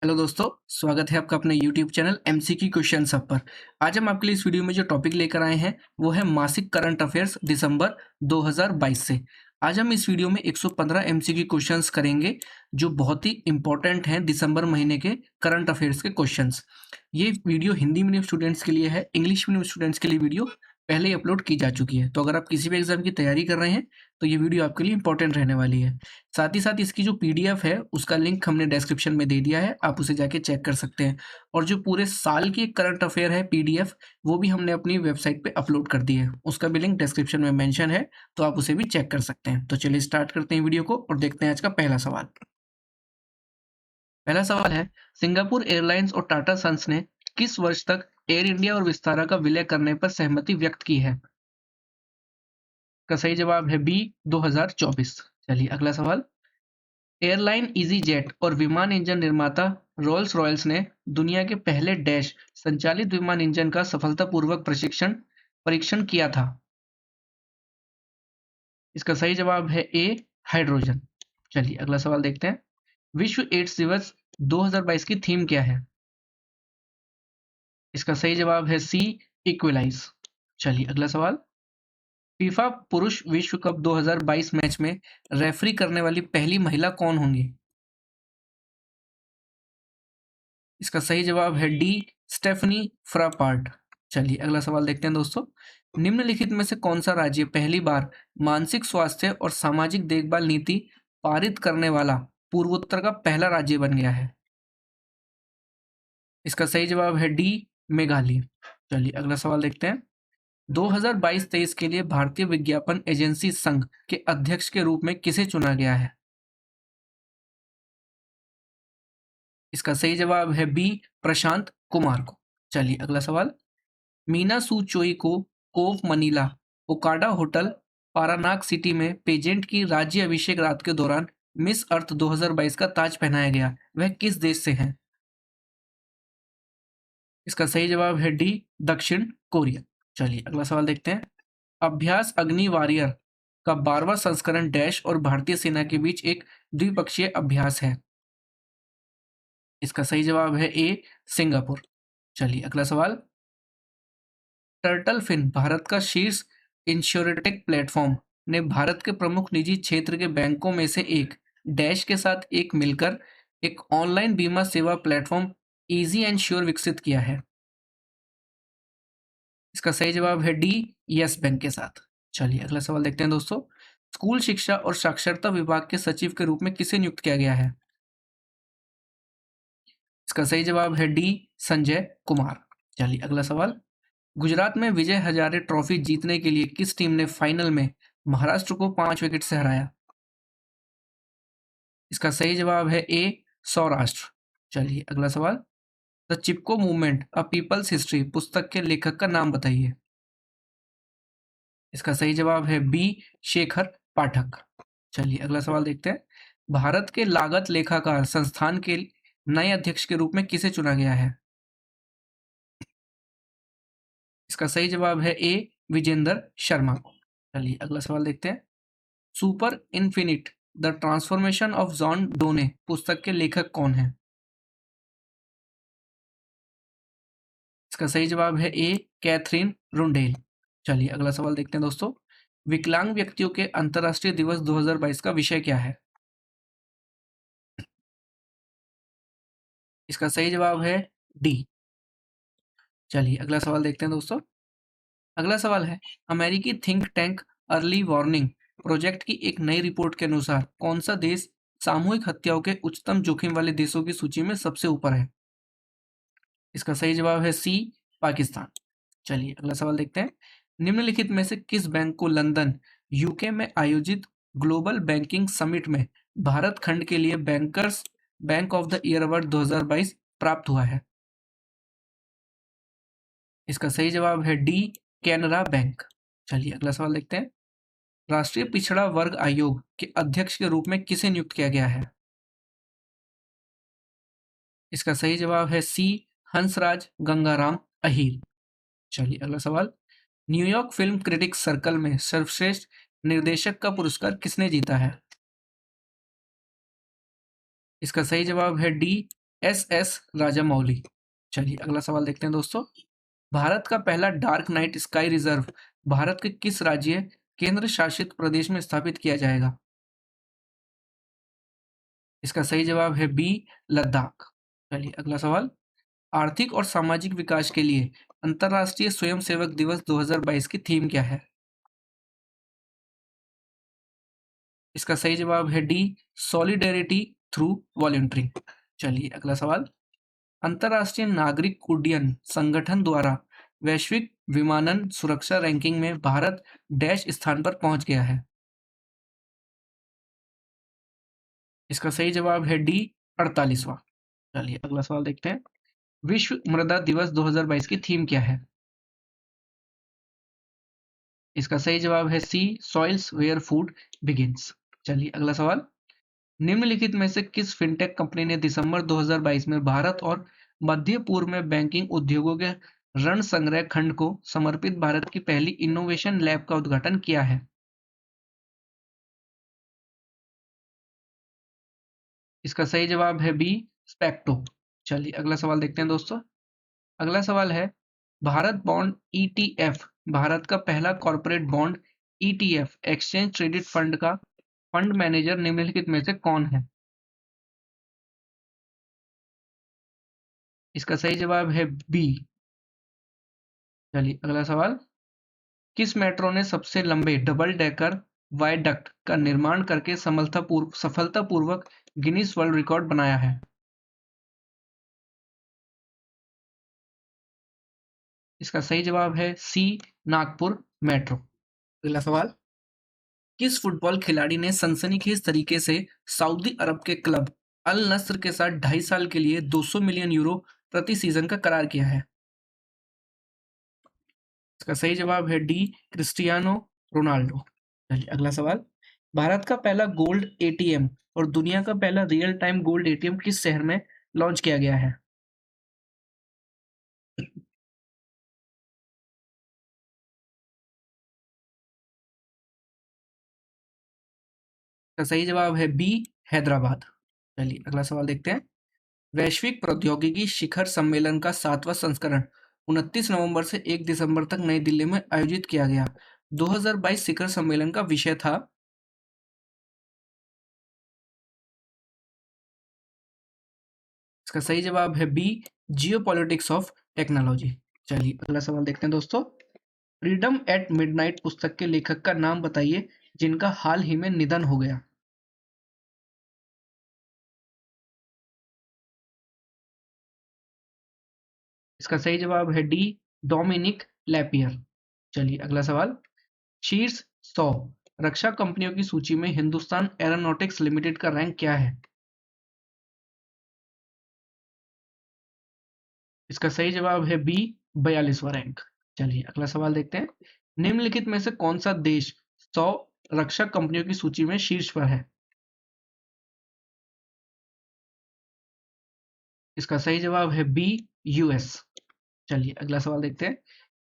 Hello दोस्तों, स्वागत है आपका अपने यूट्यूब चैनल एमसीक्यू क्वेश्चन सब पर। आज हम आपके लिए इस वीडियो में जो टॉपिक लेकर आए हैं वो है मासिक करंट अफेयर्स दिसंबर 2022 से। आज हम इस वीडियो में 115 एमसीक्यू क्वेश्चंस करेंगे जो बहुत ही इंपॉर्टेंट हैं दिसंबर महीने के करंट अफेयर्स के क्वेश्चंस। ये वीडियो हिंदी मीडियम स्टूडेंट्स के लिए है, इंग्लिश मीडियम स्टूडेंट्स के लिए वीडियो पहले ही अपलोड की जा चुकी है। तो अगर आप किसी भी एग्जाम की तैयारी कर रहे हैं तो ये वीडियो आपके लिए इंपॉर्टेंट रहने वाली है। साथ ही साथ इसकी जो पीडीएफ है उसका लिंक हमने डिस्क्रिप्शन में दे दिया है, आप उसे जाके चेक कर सकते हैं। और जो पूरे साल की करंट अफेयर है पीडीएफ, वो भी हमने अपनी वेबसाइट पे अपलोड कर दी है, उसका भी लिंक डिस्क्रिप्शन में मेंशन है, तो आप उसे भी चेक कर सकते हैं। तो चलिए स्टार्ट करते हैं वीडियो को और देखते हैं आज का पहला सवाल। पहला सवाल है, सिंगापुर एयरलाइंस और टाटा सन्स ने किस वर्ष तक एयर इंडिया और विस्तारा का विलय करने पर सहमति व्यक्त की है? का सही जवाब है बी 2024। चलिए अगला सवाल। एयरलाइन ईज़ीजेट और विमान इंजन निर्माता रोल्स रॉयल्स ने दुनिया के पहले डैश संचालित विमान इंजन का सफलतापूर्वक परीक्षण किया था। इसका सही जवाब है ए हाइड्रोजन। चलिए अगला सवाल देखते हैं। विश्व एड्स दिवस 2022 की थीम क्या है? इसका सही जवाब है सी इक्विलाइज। चलिए अगला सवाल। फीफा पुरुष विश्व कप 2022 मैच में रेफरी करने वाली पहली महिला कौन होंगी? इसका सही जवाब है डी स्टेफनी फ्रापार्ट। चलिए अगला सवाल देखते हैं दोस्तों। निम्नलिखित में से कौन सा राज्य पहली बार मानसिक स्वास्थ्य और सामाजिक देखभाल नीति पारित करने वाला पूर्वोत्तर का पहला राज्य बन गया है? इसका सही जवाब है डी मेघालय। चलिए अगला सवाल देखते हैं। 2022-23 के लिए भारतीय विज्ञापन एजेंसी संघ के अध्यक्ष के रूप में किसे चुना गया है? इसका सही जवाब है बी प्रशांत कुमार को। चलिए अगला सवाल। मीना सू चोई को Cove Manila Okada hotel Paranaque city में पेजेंट की राज्य अभिषेक रात के दौरान मिस अर्थ 2022 का ताज पहनाया गया, वह किस देश से हैं? इसका सही जवाब है डी दक्षिण कोरिया। चलिए अगला सवाल देखते हैं। अभ्यास अग्नि वॉरियर का 12वां संस्करण डैश और भारतीय सेना के बीच एक द्विपक्षीय अभ्यास है। इसका सही जवाब है ए सिंगापुर। चलिए अगला सवाल। टर्टल फिन भारत का शीर्ष इंश्योरेटेक प्लेटफॉर्म ने भारत के प्रमुख निजी क्षेत्र के बैंकों में से एक डैश के साथ एक मिलकर एक ऑनलाइन बीमा सेवा प्लेटफॉर्म इजी एंश्योर विकसित किया है। इसका सही जवाब है डी यस बैंक के साथ। चलिए अगला सवाल देखते हैं दोस्तों। स्कूल शिक्षा और साक्षरता विभाग के सचिव के रूप में किसे नियुक्त किया गया है? इसका सही जवाब है डी संजय कुमार। चलिए अगला सवाल। गुजरात में विजय हजारे ट्रॉफी जीतने के लिए किस टीम ने फाइनल में महाराष्ट्र को 5 विकेट से हराया? इसका सही जवाब है ए सौराष्ट्र। चलिए अगला सवाल। The Chipko movement a people's history पुस्तक के लेखक का नाम बताइए। इसका सही जवाब है बी शेखर पाठक। चलिए अगला सवाल देखते हैं। भारत के लागत लेखाकार संस्थान के नए अध्यक्ष के रूप में किसे चुना गया है? इसका सही जवाब है ए विजेंद्र शर्मा को। चलिए अगला सवाल देखते हैं। Super infinite the transformation of John Donne पुस्तक के लेखक कौन है? इसका सही जवाब है ए कैथरीन रुंडेल। चलिए अगला सवाल देखते हैं दोस्तों। विकलांग व्यक्तियों के अंतर्राष्ट्रीय दिवस 2022 का विषय क्या है? इसका सही जवाब है डी। चलिए अगला सवाल देखते हैं दोस्तों। अगला सवाल है, अमेरिकी think tank early warning project की एक नई रिपोर्ट के अनुसार कौन सा देश सामूहिक हत्याओं के उच्चतम जोखिम वाले देशों की सूची में सबसे ऊपर है? इसका सही जवाब है सी पाकिस्तान। चलिए अगला सवाल देखते हैं। निम्नलिखित में से किस बैंक को लंदन यूके में आयोजित ग्लोबल बैंकिंग समिट में भारत खंड के लिए bankers bank of the year award 2022 प्राप्त हुआ है? इसका सही जवाब है डी कैनरा बैंक। चलिए अगला सवाल देखते हैं। राष्ट्रीय पिछड़ा वर्ग आयोग के अध्यक्ष के रूप में किसे नियुक्त किया गया है? इसका सही जवाब है सी हंसराज गंगाराम अहीर। चलिए अगला सवाल। न्यूयॉर्क फिल्म क्रिटिक्स सर्कल में सर्वश्रेष्ठ निर्देशक का पुरस्कार किसने जीता है? इसका सही जवाब है डी एस राजामौली। चलिए अगला सवाल देखते हैं दोस्तों। भारत का पहला dark night sky reserve Bharat के किस राज्य केंद्र शासित प्रदेश में स्थापित किया जाएगा? इसका सही जवाब है बी, लद्दाख। चलिए अगला सवाल। आर्थिक और सामाजिक विकास के लिए अंतर्राष्ट्रीय स्वयंसेवक दिवस 2022 की थीम क्या है? इसका सही जवाब है डी, सॉलिडेरिटी थ्रू वॉलंटियरिंग। चलिए अगला सवाल। अंतर्राष्ट्रीय नागरिक उड्डयन संगठन द्वारा वैश्विक विमानन सुरक्षा रैंकिंग में भारत डैश स्थान पर पहुंच गया है? इसका सही जवाब है डी, 48वां। चलिए अगला सवाल देखते हैं। विश्व मृदा दिवस 2022 की थीम क्या है? इसका सही जवाब है सी, सॉइल्स वेयर फूड बिगिंस। चलिए अगला सवाल। निम्नलिखित में से किस फिनटेक कंपनी ने दिसंबर 2022 में भारत और मध्य पूर्व में बैंकिंग उद्योगों के ऋण संग्रह खंड को समर्पित भारत की पहली इनोवेशन लैब का उद्घाटन किया है? इसका सही जवाब है बी, स्पेक्टो। चलिए अगला सवाल देखते हैं दोस्तों। अगला सवाल है, भारत बॉन्ड ईटीएफ भारत का पहला corporate bond ETF exchange traded fund का फंड मैनेजर निम्नलिखित में से कौन है? इसका सही जवाब है बी। चलिए अगला सवाल। किस मेट्रो ने सबसे लंबे डबल डेकर वायडक्ट का निर्माण करके सफलतापूर्वक गिनीज वर्ल्ड रिकॉर्ड बनाया है? इसका सही जवाब है सी, नागपुर मेट्रो। अगला सवाल। किस फुटबॉल खिलाड़ी ने सनसनीखेज तरीके से सऊदी अरब के क्लब अल नस्र के साथ 2.5 साल के लिए 200 मिलियन यूरो प्रति सीजन का करार किया है? इसका सही जवाब है डी, क्रिस्टियानो रोनाल्डो। चलिए अगला सवाल। भारत का पहला गोल्ड एटीएम और दुनिया का पहला रियल टाइम गोल्ड एटीएम किस शहर में लॉन्च किया गया है? इसका सही जवाब है बी, हैदराबाद। चलिए अगला सवाल देखते हैं। वैश्विक प्रौद्योगिकी शिखर सम्मेलन का 7वां संस्करण 29 नवंबर से 1 दिसंबर तक नई दिल्ली में आयोजित किया गया। 2022 शिखर सम्मेलन का विषय था? इसका सही जवाब है बी, जियोपॉलिटिक्स ऑफ टेक्नोलॉजी। चलिए अगला सवाल देखते हैं दोस्तों। फ्रीडम एट मिडनाइट पुस्तक के लेखक का नाम बताइए जिनका हाल ही में निधन हो गया? इसका सही जवाब है डी, डोमिनिक लैपियर। चलिए अगला सवाल। शीर्ष 100 रक्षा कंपनियों की सूची में हिंदुस्तान एरोनॉटिक्स लिमिटेड का रैंक क्या है? इसका सही जवाब है बी, 42वां रैंक। चलिए अगला सवाल देखते हैं। निम्नलिखित में से कौन सा देश 100 रक्षा कंपनियों की सूची में शीर्ष पर है? इसका सही जवाब है बी, यूएस। चलिए अगला सवाल देखते हैं।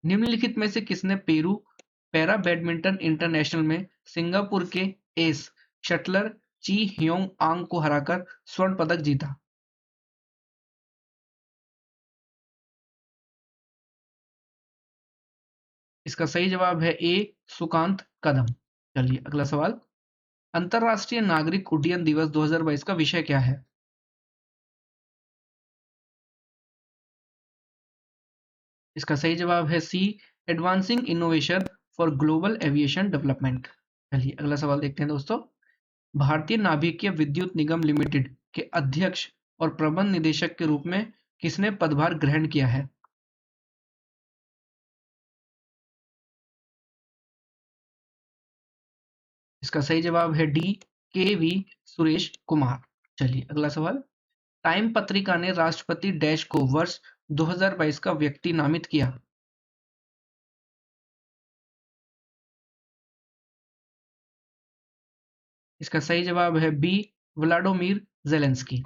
निम्नलिखित में से किसने पेरू पैरा बैडमिंटन इंटरनेशनल में सिंगापुर के एस शटलर ची ह्योंग आंग को हराकर स्वर्ण पदक जीता? इसका सही जवाब है ए, सुकांत कदम। चलिए अगला सवाल। अंतर्राष्ट्रीय नागरिक उड्डयन दिवस 2022 का विषय क्या है? इसका सही जवाब है C, advancing innovation for global aviation development. चलिए अगला सवाल देखते हैं दोस्तों। भारतीय नाभिकीय विद्युत निगम लिमिटेड के अध्यक्ष और प्रबंध निदेशक के रूप में किसने पदभार ग्रहण किया है? इसका सही जवाब है डी, के वी सुरेश कुमार। चलिए अगला सवाल। टाइम पत्रिका ने राष्ट्रपति डैश को वर्ष 2022 का व्यक्ति नामित किया? इसका सही जवाब है बी, व्लाडोमिर जेलेंस्की।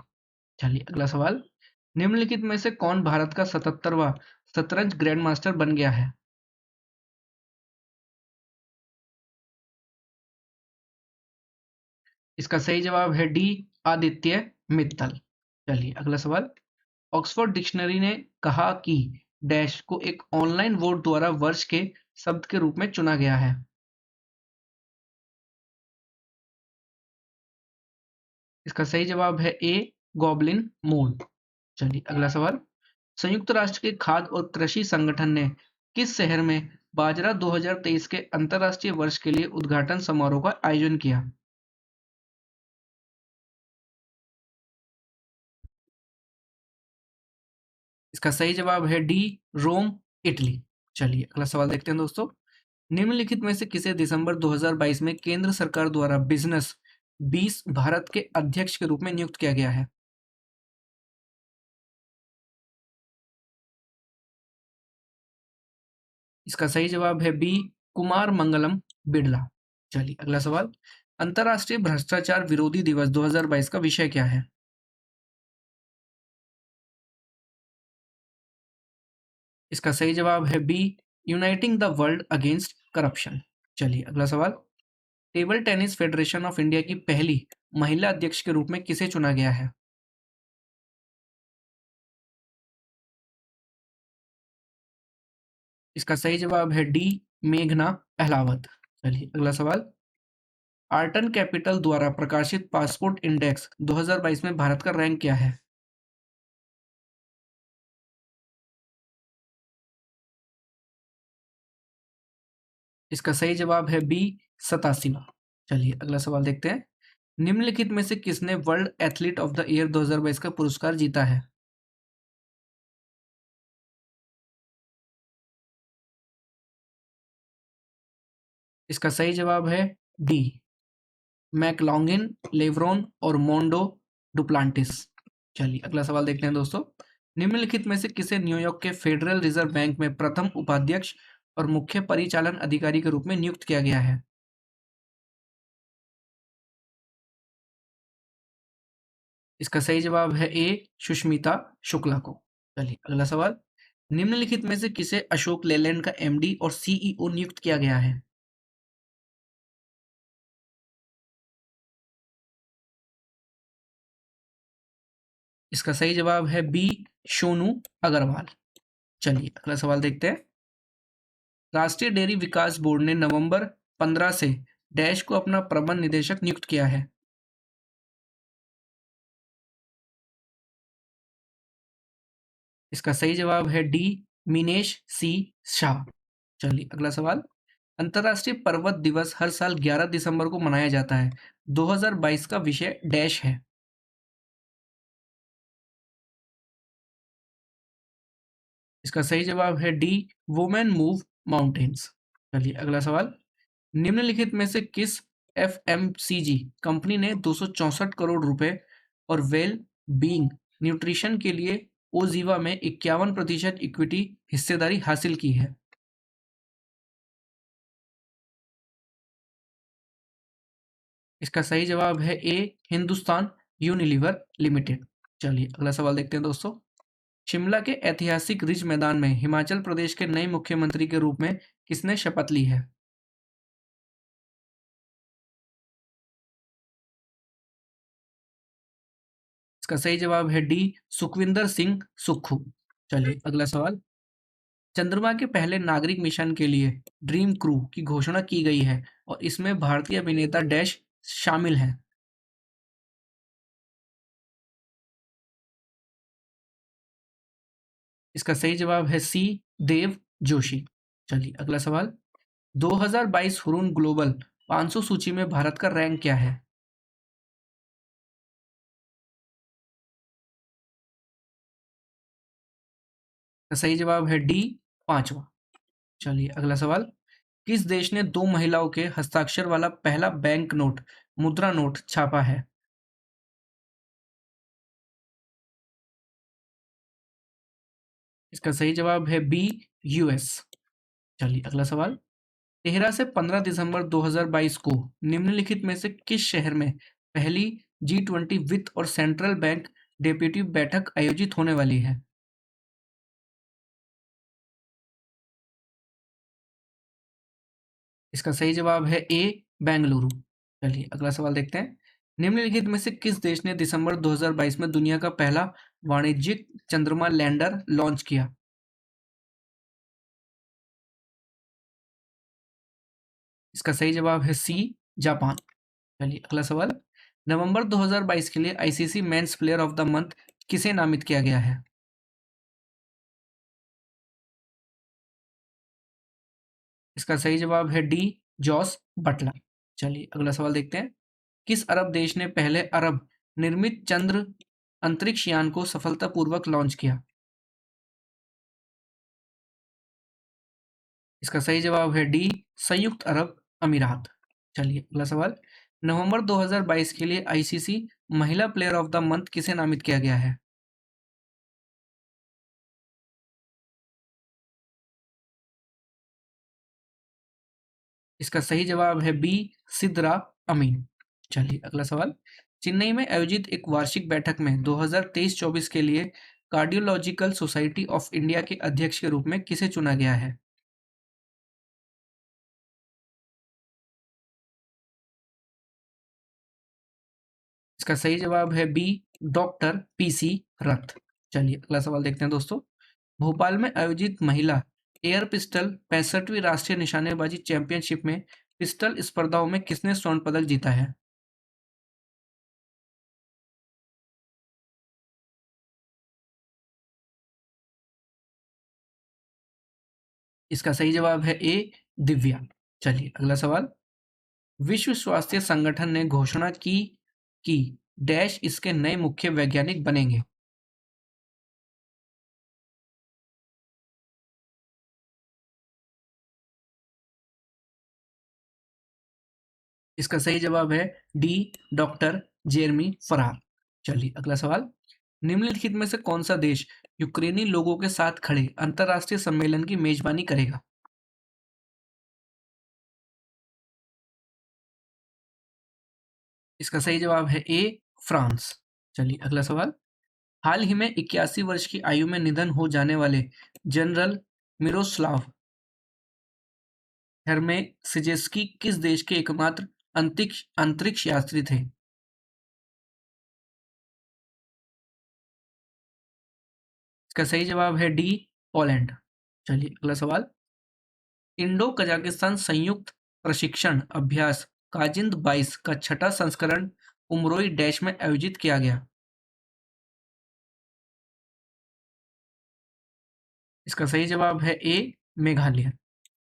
चलिए अगला सवाल। निम्नलिखित में से कौन भारत का 77वां शतरंज ग्रैंडमास्टर बन गया है? इसका सही जवाब है डी, आदित्य मित्तल। चलिए अगला सवाल। ऑक्सफोर्ड डिक्शनरी ने कहा कि डैश को एक ऑनलाइन वोट द्वारा वर्ष के शब्द के रूप में चुना गया है। इसका सही जवाब है ए, गॉबलिन मोल। चलिए अगला सवाल। संयुक्त राष्ट्र के खाद्य और कृषि संगठन ने किस शहर में बाजरा 2023 के अंतर्राष्ट्रीय वर्ष के लिए उद्घाटन समारोह का आयोजन किया? इसका सही जवाब है डी, रोम, इटली। चलिए अगला सवाल देखते हैं दोस्तों। निम्नलिखित में से किसे दिसंबर 2022 में केंद्र सरकार द्वारा बिजनेस 20 भारत के अध्यक्ष के रूप में नियुक्त किया गया है? इसका सही जवाब है बी, कुमार मंगलम बिड़ला। चलिए अगला सवाल। अंतर्राष्ट्रीय भ्रष्टाचार विरोधी दिवस 2022 का विषय क्या है? इसका सही जवाब है B, uniting the world against corruption. चलिए अगला सवाल। Table tennis federation of India की पहली महिला अध्यक्ष के रूप में किसे चुना गया है? इसका सही जवाब है डी, मेघना अहलावत। चलिए अगला सवाल। आर्टन कैपिटल द्वारा प्रकाशित पासपोर्ट इंडेक्स 2022 में भारत का रैंक क्या है? इसका सही जवाब है बी, 87वां। चलिए अगला सवाल देखते हैं। निम्नलिखित में से किसने world athlete of the year 2022 का पुरस्कार जीता है? इसका सही जवाब है डी, मैकलॉन्गिन, लेवरॉन और मोंडो डुप्लांटिस। चलिए अगला सवाल देखते हैं दोस्तों। निम्नलिखित में से किसे न्यूयॉर्क के फेडरल रिजर्व बैंक में प्रथम उपाध्यक्ष और मुख्य परिचालन अधिकारी के रूप में नियुक्त किया गया है? इसका सही जवाब है ए, सुष्मिता शुक्ला को। चलिए अगला सवाल। निम्नलिखित में से किसे अशोक लेलैंड का एमडी और सीईओ नियुक्त किया गया है? इसका सही जवाब है बी, सोनू अग्रवाल। चलिए अगला सवाल देखते हैं। राष्ट्रीय डेयरी विकास बोर्ड ने नवंबर 15 से डैश को अपना प्रबंध निदेशक नियुक्त किया है। इसका सही जवाब है डी, मिनेश सी शाह। चलिए अगला सवाल। अंतर्राष्ट्रीय पर्वत दिवस हर साल 11 दिसंबर को मनाया जाता है। 2022 का विषय डैश है। इसका सही जवाब है डी, वुमेन मूव माउंटेन्स। चलिए अगला सवाल। निम्नलिखित में से किस एफएमसीजी कंपनी ने 264 करोड़ रुपए और वेल बीइंग न्यूट्रिशन के लिए ओजीवा में 51% इक्विटी हिस्सेदारी हासिल की है? इसका सही जवाब है ए, हिंदुस्तान यूनिलीवर लिमिटेड। चलिए अगला सवाल देखते हैं दोस्तों। शिमला के ऐतिहासिक रिज मैदान में हिमाचल प्रदेश के नए मुख्यमंत्री के रूप में किसने शपथ ली है? इसका सही जवाब है डी, सुखविंदर सिंह सुक्खू। चलिए अगला सवाल। चंद्रमा के पहले नागरिक मिशन के लिए ड्रीम क्रू की घोषणा की गई है और इसमें भारतीय अभिनेता डैश शामिल हैं। इसका सही जवाब है सी, देव जोशी। चलिए अगला सवाल। 2022 हुरून ग्लोबल 500 सूची में भारत का रैंक क्या है? इसका सही जवाब है डी, 5वां। चलिए अगला सवाल। किस देश ने दो महिलाओं के हस्ताक्षर वाला पहला बैंक नोट मुद्रा नोट छापा है? इसका सही जवाब है बी, यूएस। चलिए अगला सवाल। 13 से 15 दिसंबर 2022 को निम्नलिखित में से किस शहर में पहली G20 वित्त और सेंट्रल बैंक डेप्यूटी बैठक आयोजित होने वाली है? इसका सही जवाब है ए, बेंगलुरु। चलिए अगला सवाल देखते हैं। निम्नलिखित में से किस देश ने दिसंबर 2022 में दुनिया का पहला वाणिज्यिक चंद्रमा लैंडर लॉन्च किया? इसका सही जवाब है सी, जापान। चलिए अगला सवाल। नवंबर 2022 के लिए ICC men's player of the month किसे नामित किया गया है? इसका सही जवाब है डी, जॉस बटलर। चलिए अगला सवाल देखते हैं। किस अरब देश ने पहले अरब निर्मित चंद्र अंतरिक्ष यान को सफलतापूर्वक लॉन्च किया? इसका सही जवाब है डी, संयुक्त अरब अमीरात। चलिए अगला सवाल। नवंबर 2022 के लिए आईसीसी महिला प्लेयर ऑफ द मंथ किसे नामित किया गया है? इसका सही जवाब है बी, सिद्रा अमीन। चलिए अगला सवाल। चेन्नई में आयोजित एक वार्षिक बैठक में 2023-24 के लिए कार्डियोलॉजिकल सोसाइटी ऑफ इंडिया के अध्यक्ष के रूप में किसे चुना गया है? इसका सही जवाब है बी, डॉक्टर पीसी रथ। चलिए अगला सवाल देखते हैं दोस्तों। भोपाल में आयोजित महिला एयर पिस्टल 65वीं राष्ट्रीय निशानेबाजी चैंपियनशिप में पिस्टल स्पर्धाओं में किसने स्वर्ण पदक जीता है? इसका सही जवाब है ए, दिव्या। चलिए अगला सवाल। विश्व स्वास्थ्य संगठन ने घोषणा की कि डैश इसके नए मुख्य वैज्ञानिक बनेंगे? इसका सही जवाब है डी, डॉक्टर जेरमी फरार। चलिए अगला सवाल। निम्नलिखित में से कौन सा देश यूक्रेनी लोगों के साथ खड़े अंतर्राष्ट्रीय सम्मेलन की मेजबानी करेगा? इसका सही जवाब है ए, फ्रांस। चलिए अगला सवाल। हाल ही में 81 वर्ष की आयु में निधन हो जाने वाले जनरल मिरोस्लाव हेर्मेसिजेस्की किस देश के एकमात्र अंतरिक्ष अंतरिक्ष यात्री थे? इसका सही जवाब है डी, पोलैंड। चलिए अगला सवाल। इंडो कजाकिस्तान संयुक्त प्रशिक्षण अभ्यास काजिंद 22 का छठा संस्करण उमरोई डैश में आयोजित किया गया? इसका सही जवाब है ए, मेघालय।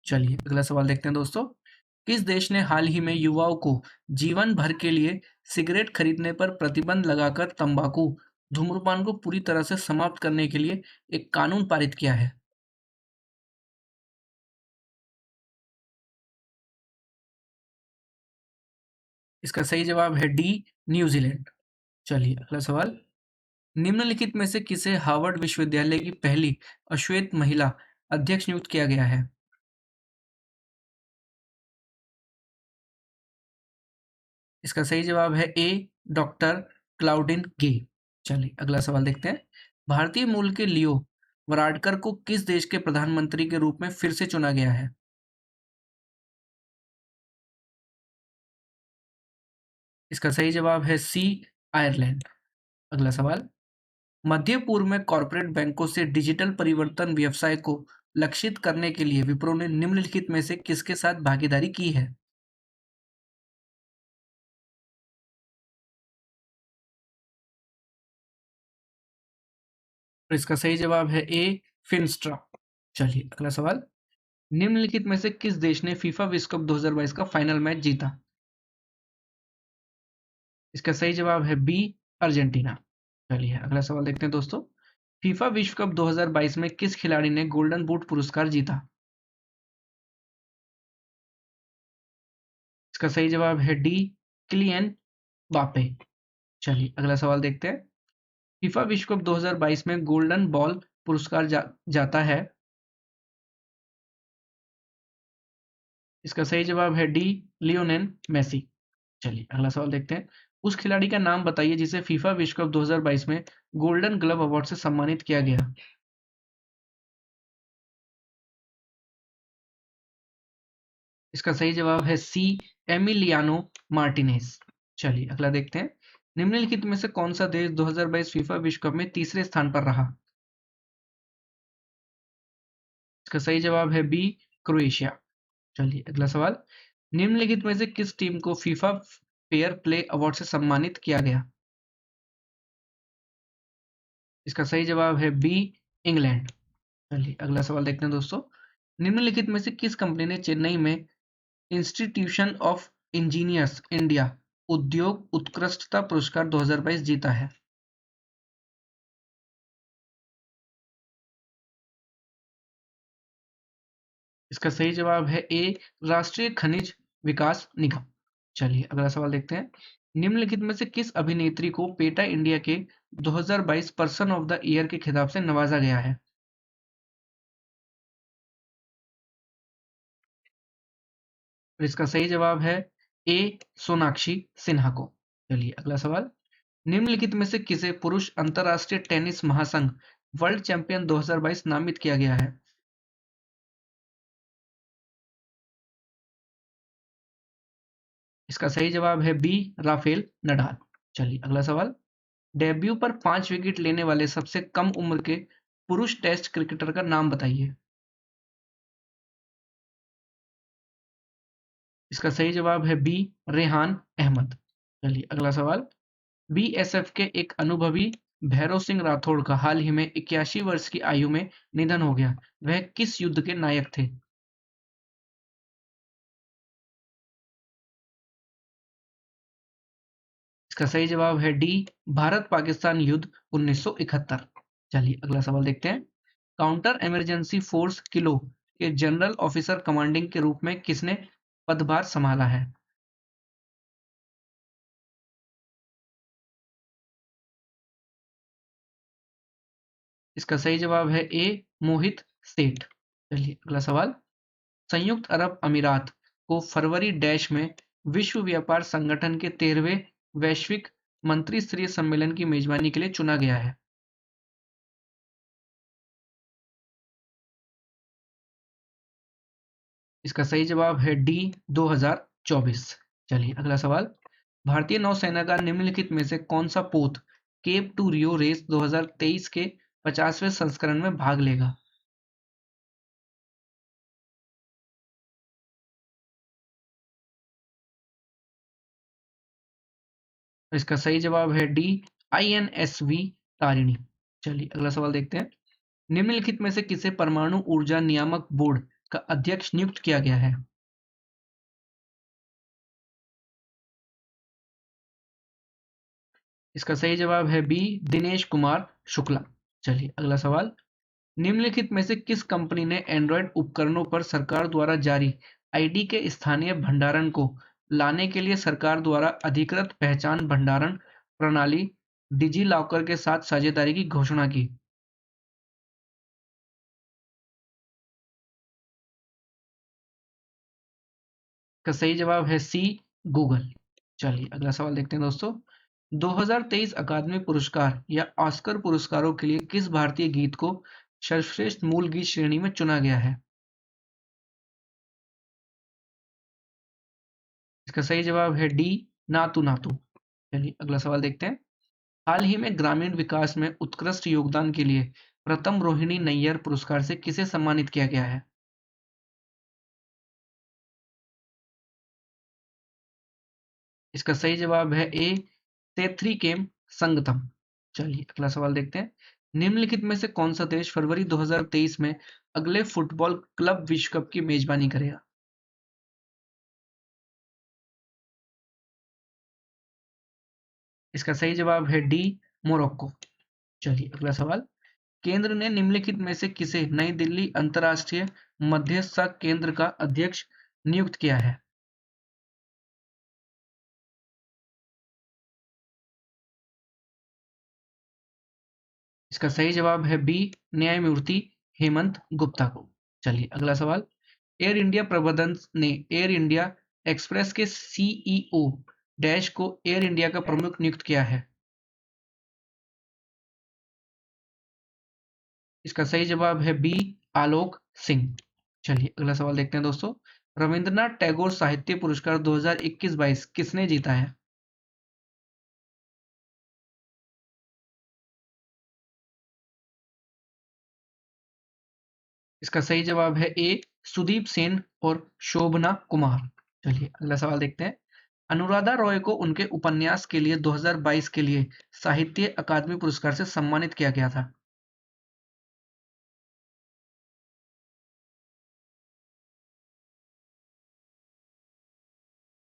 चलिए अगला सवाल देखते हैं दोस्तों। किस देश ने हाल ही में युवाओं को जीवन भर के लिए सिगरेट खरीदने पर प्रतिबंध लगाकर तंबाकू धूम्रपान को पूरी तरह से समाप्त करने के लिए एक कानून पारित किया है? इसका सही जवाब है डी, न्यूजीलैंड। चलिए अगला सवाल। निम्नलिखित में से किसे हार्वर्ड विश्वविद्यालय की पहली अश्वेत महिला अध्यक्ष नियुक्त किया गया है? इसका सही जवाब है ए, डॉक्टर क्लाउडिन गे। चलिए अगला सवाल देखते हैं। भारतीय मूल के लियो वराडकर को किस देश के प्रधानमंत्री के रूप में फिर से चुना गया है? इसका सही जवाब है सी, आयरलैंड। अगला सवाल। मध्य पूर्व में कॉरपोरेट बैंकों से डिजिटल परिवर्तन व्यवसाय को लक्षित करने के लिए विप्रो ने निम्नलिखित में से किसके साथ भागीदारी की है? और इसका सही जवाब है ए, फिनस्ट्रा। चलिए अगला सवाल। निम्नलिखित में से किस देश ने फीफा विश्व कप 2022 का फाइनल मैच जीता? इसका सही जवाब है बी, अर्जेंटीना। चलिए अगला सवाल देखते हैं दोस्तों। फीफा विश्व कप 2022 में किस खिलाड़ी ने गोल्डन बूट पुरस्कार जीता? इसका सही जवाब है डी, किलियन बापे। चलिए अगला सवाल देखते हैं। फीफा विश्व कप 2022 में गोल्डन बॉल पुरस्कार जाता है? इसका सही जवाब है डी, लियोनेल मेसी। चलिए अगला सवाल देखते हैं। उस खिलाड़ी का नाम बताइए जिसे फीफा विश्व कप 2022 में गोल्डन ग्लव अवार्ड से सम्मानित किया गया? इसका सही जवाब है सी, एमिलियानो मार्टिनेज। चलिए अगला देखते हैं। निम्नलिखित में से कौन सा देश 2022 फीफा विश्व कप में तीसरे स्थान पर रहा? इसका सही जवाब है बी, क्रोएशिया। चलिए अगला सवाल। निम्नलिखित में से किस टीम को फीफा फेयर प्ले अवार्ड से सम्मानित किया गया? इसका सही जवाब है बी, इंग्लैंड। चलिए अगला सवाल देखते हैं दोस्तों। निम्नलिखित में से किस कंपनी ने चेन्नई में इंस्टीट्यूशन ऑफ इंजीनियर्स इंडिया उद्योग उत्कृष्टता पुरस्कार 2022 जीता है? इसका सही जवाब है ए, राष्ट्रीय खनिज विकास निगम। चलिए अगला सवाल देखते हैं। निम्नलिखित में से किस अभिनेत्री को पेटा इंडिया के 2022 पर्सन ऑफ द ईयर के खिताब से नवाजा गया है? और इसका सही जवाब है ए, सोनाक्षी सिन्हा को। चलिए अगला सवाल। निम्नलिखित में से किसे पुरुष अंतरराष्ट्रीय टेनिस महासंघ वर्ल्ड चैंपियन 2022 नामित किया गया है? इसका सही जवाब है बी, राफेल नडाल। चलिए अगला सवाल। डेब्यू पर 5 विकेट लेने वाले सबसे कम उम्र के पुरुष टेस्ट क्रिकेटर का नाम बताइए। इसका सही जवाब है बी, रेहान अहमद। चलिए अगला सवाल। बीएसएफ के एक अनुभवी भैरव सिंह राठौड़ का हाल ही में 81 वर्ष की आयु में निधन हो गया। वह किस युद्ध के नायक थे? इसका सही जवाब है डी, भारत पाकिस्तान युद्ध 1971। चलिए अगला सवाल देखते हैं। काउंटर इमरजेंसी फोर्स किलो के जनरल ऑफिसर कमांडिंग के रूप में किसने पदभार संभाला है? इसका सही जवाब है ए, मोहित सेठ। चलिए अगला सवाल। संयुक्त अरब अमीरात को फरवरी डैश में विश्व व्यापार संगठन के 13वें वैश्विक मंत्री स्तरीय सम्मेलन की मेजबानी के लिए चुना गया है। इसका सही जवाब है डी, 2024। चलिए अगला सवाल। भारतीय नौसेना का निम्नलिखित में से कौन सा पोत केप टू रियो रेस 2023 के 50वें संस्करण में भाग लेगा? इसका सही जवाब है डी, आईएनएसवी तारिणी। चलिए अगला सवाल देखते हैं। निम्नलिखित में से किसे परमाणु ऊर्जा नियामक बोर्ड का अध्यक्ष नियुक्त किया गया है? इसका सही जवाब है बी, दिनेश कुमार शुक्ला। चलिए अगला सवाल। निम्नलिखित में से किस कंपनी ने एंड्रॉयड उपकरणों पर सरकार द्वारा जारी आईडी के स्थानीय भंडारण को लाने के लिए सरकार द्वारा अधिकृत पहचान भंडारण प्रणाली डिजी लॉकर के साथ साझेदारी की घोषणा की? का सही जवाब है सी, गूगल। चलिए अगला सवाल देखते हैं दोस्तों। 2023 अकादमी पुरस्कार या ऑस्कर पुरस्कारों के लिए किस भारतीय गीत को सर्वश्रेष्ठ मूल गीत श्रेणी में चुना गया है? इसका सही जवाब है डी, नातू नातू। चलिए अगला सवाल देखते हैं। हाल ही में ग्रामीण विकास में उत्कृष्ट योगदान के लिए प्रथम रोहिणी नैयर पुरस्कार से किसे सम्मानित किया गया है? इसका सही जवाब है ए, तेथरी केम संगतम। चलिए अगला सवाल देखते हैं। निम्नलिखित में से कौन सा देश फरवरी 2023 में अगले फुटबॉल क्लब विश्व कप की मेजबानी करेगा? इसका सही जवाब है डी, मोरक्को। चलिए अगला सवाल। केंद्र ने निम्नलिखित में से किसे नई दिल्ली अंतर्राष्ट्रीय मध्यस्थता केंद्र का अध्यक्ष नियुक्त किया है? इसका सही जवाब है बी, न्यायमूर्ति हेमंत गुप्ता को। चलिए अगला सवाल। एयर इंडिया प्रबंधन ने एयर इंडिया एक्सप्रेस के सीईओ डैश को एयर इंडिया का प्रमुख नियुक्त किया है? इसका सही जवाब है बी, आलोक सिंह। चलिए अगला सवाल देखते हैं दोस्तों। रविंद्रनाथ टैगोर साहित्य पुरस्कार 2021-22 किसने जीता है? इसका सही जवाब है ए, सुदीप सेन और शोभना कुमार। चलिए अगला सवाल देखते हैं। अनुराधा रॉय को उनके उपन्यास के लिए 2022 के लिए साहित्य अकादमी पुरस्कार से सम्मानित किया गया था।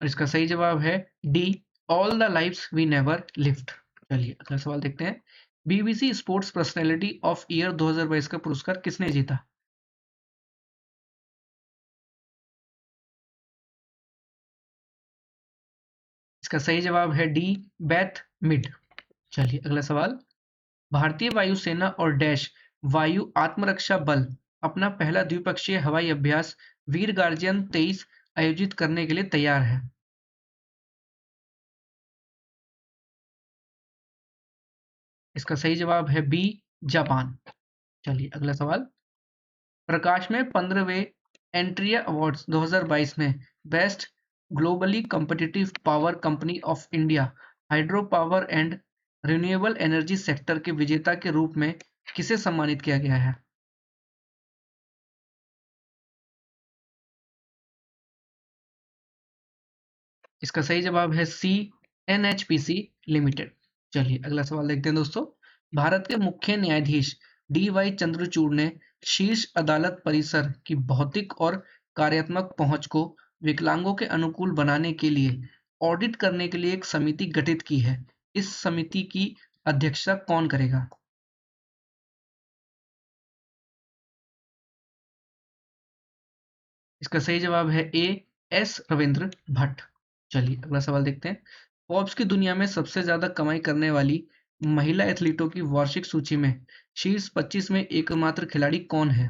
और इसका सही जवाब है D, all the lives we never lived. चलिए अगला सवाल देखते हैं। BBC sports personality of year 2022 का पुरस्कार किसने जीता? इसका सही जवाब है डी, बेथ मिड। चलिए अगला सवाल। भारतीय वायुसेना और डैश वायु आत्मरक्षा बल अपना पहला द्विपक्षीय हवाई अभ्यास वीर गार्जियन 23 आयोजित करने के लिए तैयार है। इसका सही जवाब है बी, जापान। चलिए अगला सवाल। प्रकाश में 15वें एंट्रिया अवार्ड्स 2022 में best globally competitive power company of India hydro power and renewable energy sector के विजेता के रूप में किसे सम्मानित किया गया है? इसका सही जवाब है सी, एनएचपीसी लिमिटेड। चलिए अगला सवाल देखते हैं दोस्तों। भारत के मुख्य न्यायाधीश डी वाई चंद्रचूड़ ने शीर्ष अदालत परिसर की भौतिक और कार्यात्मक पहुंच को विकलांगों के अनुकूल बनाने के लिए ऑडिट करने के लिए एक समिति गठित की है। इस समिति की अध्यक्षता कौन करेगा? इसका सही जवाब है ए, एस रविंद्र भट्ट। चलिए अगला सवाल देखते हैं। फोर्ब्स की दुनिया में सबसे ज्यादा कमाई करने वाली महिला एथलीटों की वार्षिक सूची में शीर्ष 25 में एकमात्र खिलाड़ी कौन है?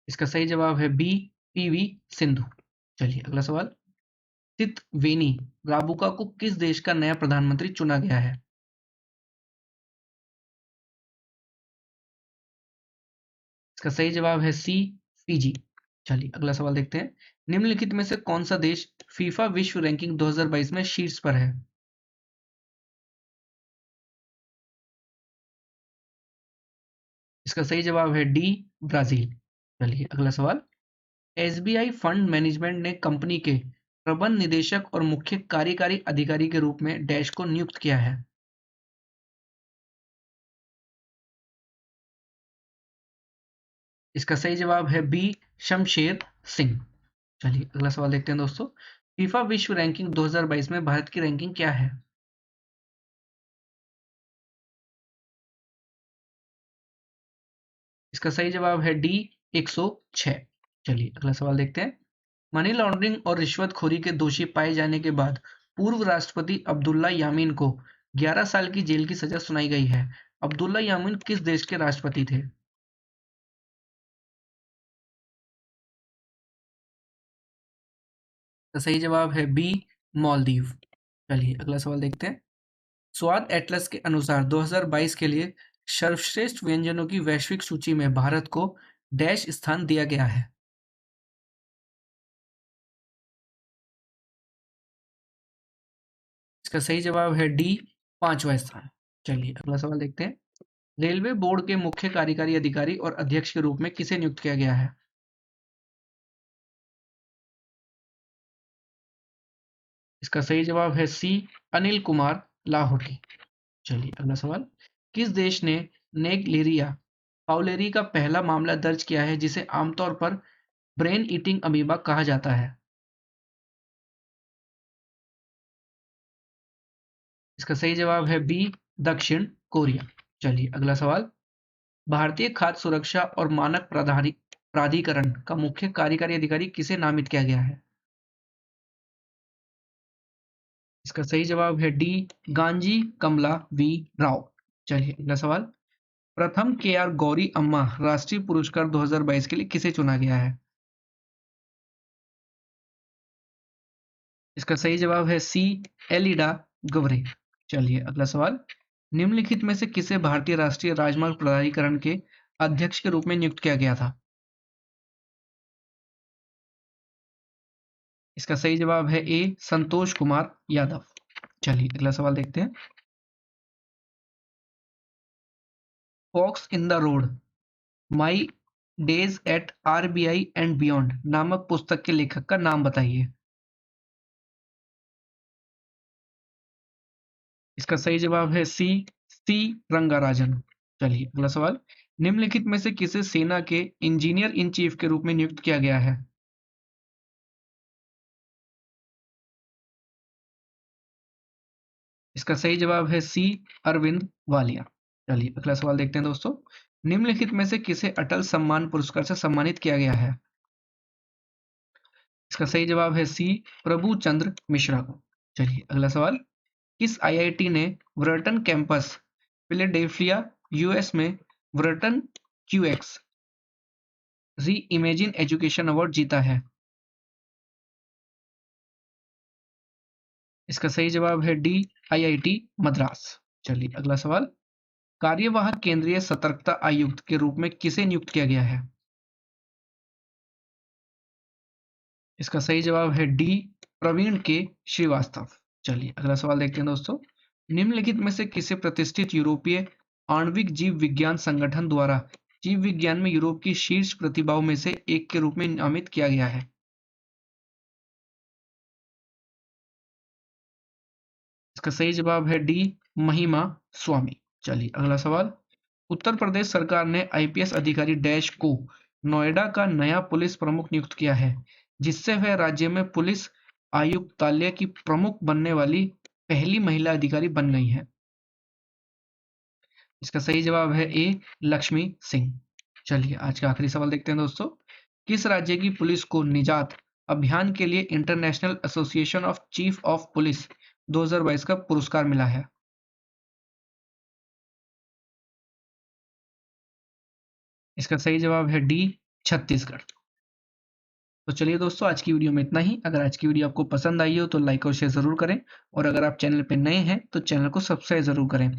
इसका सही जवाब है बी, पीवी सिंधु। चलिए अगला सवाल। तित वेनी राबुका को किस देश का नया प्रधानमंत्री चुना गया है? इसका सही जवाब है सी, फिजी। चलिए अगला सवाल देखते हैं। निम्नलिखित में से कौन सा देश फीफा विश्व रैंकिंग 2022 में शीर्ष पर है? इसका सही जवाब है डी, ब्राजील। चलिए अगला सवाल। एसबीआई फंड मैनेजमेंट ने कंपनी के प्रबंध निदेशक और मुख्य कार्यकारी अधिकारी के रूप में डैश को नियुक्त किया है। इसका सही जवाब है बी, शमशेर सिंह। चलिए अगला सवाल देखते हैं दोस्तों। फीफा विश्व रैंकिंग 2022 में भारत की रैंकिंग क्या है? इसका सही जवाब है डी, 106। चलिए अगला सवाल देखते हैं। मनी लॉन्ड्रिंग और रिश्वतखोरी के दोषी पाए जाने के बाद पूर्व राष्ट्रपति अब्दुल्ला यामीन को 11 साल की जेल की सजा सुनाई गई है। अब्दुल्ला यामीन किस देश के राष्ट्रपति थे? तो सही जवाब है बी, मालदीव। चलिए अगला सवाल देखते हैं। स्वाद एटलस के अनुसार 2022 के लिए सर्वश्रेष्ठ व्यंजनों की वैश्विक सूची में भारत को डैश स्थान दिया गया है। इसका सही जवाब है डी, 5वां स्थान। चलिए अगला सवाल देखते हैं। रेलवे बोर्ड के मुख्य कार्यकारी अधिकारी और अध्यक्ष के रूप में किसे नियुक्त किया गया है? इसका सही जवाब है सी, अनिल कुमार लाहोटी। चलिए अगला सवाल। किस देश ने नेग्लेरिया फाउलेरी का पहला मामला दर्ज किया है जिसे आमतौर पर ब्रेन ईटिंग अमीबा कहा जाता है? इसका सही जवाब है बी, दक्षिण कोरिया। चलिए अगला सवाल। भारतीय खाद्य सुरक्षा और मानक प्राधिकरण का मुख्य कार्यकारी अधिकारी किसे नामित किया गया है? इसका सही जवाब है डी, गांजी कमला वी राव। चलिए अगला सवाल। प्रथम के आर गौरी अम्मा राष्ट्रीय पुरस्कार 2022 के लिए किसे चुना गया है? इसका सही जवाब है सी, एलिडा गवरे। चलिए अगला सवाल। निम्नलिखित में से किसे भारतीय राष्ट्रीय राजमार्ग प्राधिकरण के अध्यक्ष के रूप में नियुक्त किया गया था? इसका सही जवाब है ए, संतोष कुमार यादव। चलिए अगला सवाल देखते हैं। Fox in the road, my days at RBI and beyond नामक पुस्तक के लेखक का नाम बताइए। इसका सही जवाब है सी रंगाराजन। चलिए अगला सवाल, निम्नलिखित में से किसे सेना के इंजीनियर इन चीफ के रूप में नियुक्त किया गया है? इसका सही जवाब है सी अरविंद वालिया। चलिए अगला सवाल देखते हैं दोस्तों, निम्नलिखित में से किसे अटल सम्मान पुरस्कार से सम्मानित किया गया है? इसका सही जवाब है सी प्रभु चंद्र मिश्रा को। चलिए अगला सवाल, किस आईआईटी ने व्हर्टन कैंपस फिलाडेल्फिया यूएस में व्हर्टन क्यूएक्स री इमेजिन एजुकेशन अवार्ड जीता है? इसका सही जवाब है डी आईआईटी मद्रास। चलिए अगला सवाल, कार्यवाहक केंद्रीय सतर्कता आयुक्त के रूप में किसे नियुक्त किया गया है? इसका सही जवाब है डी प्रवीण के श्रीवास्तव। चलिए अगला सवाल देखते हैं दोस्तों, निम्नलिखित में से किसे प्रतिष्ठित यूरोपीय आणविक जीव विज्ञान संगठन द्वारा जीव विज्ञान में यूरोप की शीर्ष प्रतिभाओं में से एक के रूप में नामित किया गया है? इसका सही जवाब है डी महिमा स्वामी। चलिए अगला सवाल, उत्तर प्रदेश सरकार ने आईपीएस अधिकारी डैश को नोएडा का नया पुलिस प्रमुख नियुक्त किया है, जिससे वह राज्य में पुलिस आयुक्तालय की प्रमुख बनने वाली पहली महिला अधिकारी बन गई है। इसका सही जवाब है ए लक्ष्मी सिंह। चलिए आज का आखिरी सवाल देखते हैं दोस्तों, किस राज्य की पुलिस को निजात अभियान के लिए international association of chief of police 2022 का पुरस्कार मिला है? इसका सही जवाब है डी छत्तीसगढ़। तो चलिए दोस्तों, आज की वीडियो में इतना ही। अगर आज की वीडियो आपको पसंद आई हो तो लाइक और शेयर जरूर करें, और अगर आप चैनल पर नए हैं तो चैनल को सब्सक्राइब जरूर करें।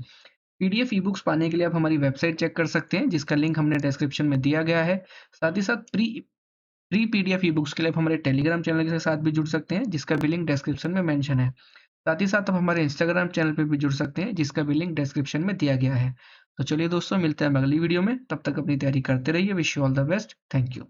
पीडीएफ ई बुक्स पाने के लिए आप हमारी वेबसाइट चेक कर सकते हैं, जिसका लिंक हमने डिस्क्रिप्शन में दिया गया है। साथ ही साथ प्री पीडीएफ ई बुक्स के लिए आप हमारे टेलीग्राम चैनल के साथ भी जुड़ सकते हैं, जिसका भी लिंक डिस्क्रिप्शन में मेंशन है। साथ ही साथ आप हमारे इंस्टाग्राम चैनल पर भी जुड़ सकते हैं, जिसका भी लिंक डिस्क्रिप्शन में दिया गया है। तो चलिए दोस्तों, मिलते हैं अगली वीडियो में। तब तक अपनी तैयारी करते रहिए। Wish you all the best. Thank you.